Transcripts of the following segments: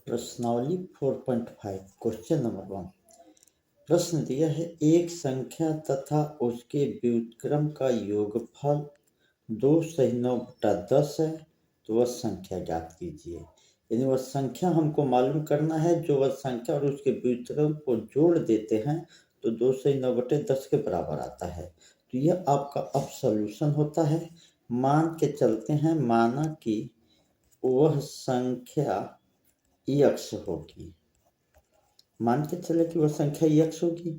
प्रश्नावली 4.5 question number 1। प्रश्न दिया है एक संख्या तथा उसके व्युत्क्रम का योगफल 2/9/10 है, तो वह संख्या ज्ञात कीजिए। यानी वह संख्या हमको मालूम करना है, जो वह संख्या और उसके व्युत्क्रम को जोड़ देते हैं तो 2/9/10 के बराबर आता है। तो यह आपका अब सॉल्यूशन होता है। मान के चलते हैं, माना कि वह संख्या यक्स होगी। मान के चले कि वह संख्या यक्स होगी।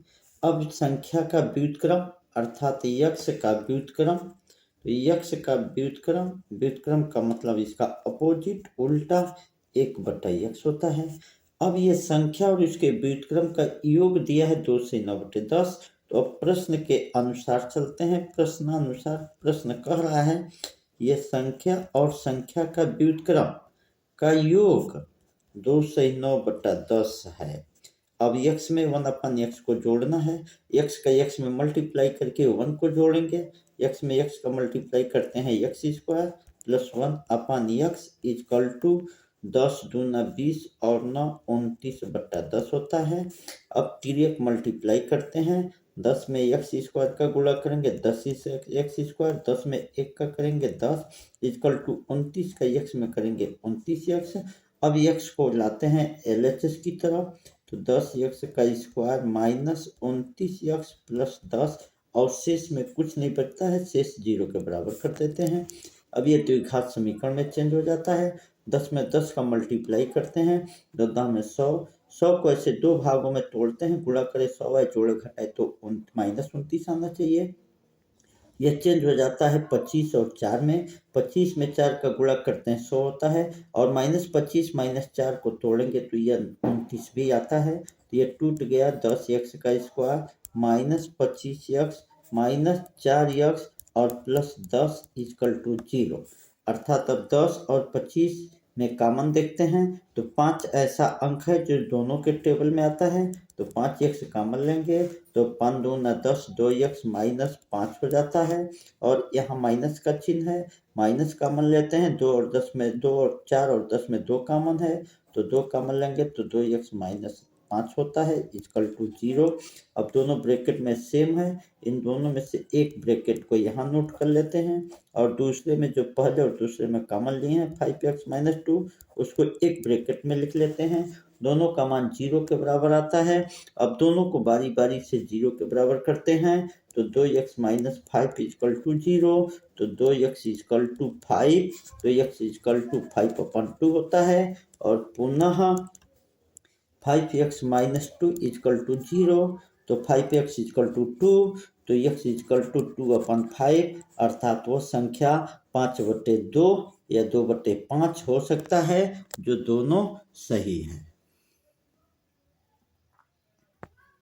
अब संख्या का व्युत्क्रम अर्थात यक्स का व्युत्क्रम, तो यक्स का व्युत्क्रम, व्युत्क्रम का मतलब इसका अपोजिट उल्टा 1/x होता है। अब ये संख्या और इसके व्युत्क्रम का योग दिया है 2/9/10। तो अब प्रश्न के अनुसार चलते हैं। प्रश्नानुसार प्रश्न कह रहा है यह संख्या और संख्या का व्युत्क्रम का योग 2/9/10 है। अब x में 1/x को जोड़ना है। x का x में मल्टीप्लाई करके 1 को जोड़ेंगे। x में x का मल्टीप्लाई करते हैं x² plus 1/x equal to 10 दूना 20 और 9 29/10 होता है। अब तिर्यक मल्टीप्लाई करते हैं। 10 में x² का गुणा करेंगे 10x², 10 में 1 का करेंगे 10 इक्वल टू 29 का x में करेंगे 29x। अब x को लाते हैं LHS की तरफ, तो 10x² माइनस 29x प्लस 10 और शेष में कुछ नहीं बचता है, शेष 0 के बराबर कर देते हैं। अब ये द्विघात समीकरण में चेंज हो जाता है। 10 में 10 का मल्टीप्लाई करते हैं, 10 में 100 को ऐसे दो भागों में तोड़ते हैं, गुणा करे 100 है, जोड़े घटाए तो -29 आना चाहिए। यह चेंज हो जाता है 25 और 4 में। 25 में 4 का गुणा करते हैं 100 होता है, और -25 -4 को तोड़ेंगे तो यह 29 भी आता है। तो यह टूट गया 10x² minus 25x minus 4x और प्लस 10 इक्वल टू 0। अर्थात अब 10 और 25 में कॉमन देखते हैं तो 5 ऐसा अंक है जो दोनों के टेबल में आता है, तो 5x कॉमन लेंगे तो 5 दूना 10, 2x माइनस 5 हो जाता है। और यहाँ माइनस का चिन्ह है, माइनस कॉमन लेते हैं। 2 और 10 में 2 और 4 और 10 में 2 कॉमन है, तो 2 कॉमन लेंगे तो 2x माइनस 5 होता है इक्वल टू 0। अब दोनों ब्रैकेट में सेम है, इन दोनों में से एक ब्रैकेट को यहाँ नोट कर लेते हैं, और दूसरे में जो पहले और दूसरे में कॉमन लिए हैं 5x - 2 उसको एक ब्रैकेट में लिख लेते हैं। दोनों का मान 0 के बराबर आता है। अब दोनों को बारी बारी से 0 के बराबर करते हैं, तो 2x - 5 इक्वल टू 0, तो 2x इक्वल टू 5, तो x इक्वल टू 5/2 होता है। और पुनः 5x - 2 इक्वल टू 0, तो 5x इक्वल टू 2, तो x इक्वल टू 2/5, अर्थात वो संख्या 5/2 या 2/5 हो सकता है, जो दोनों सही है।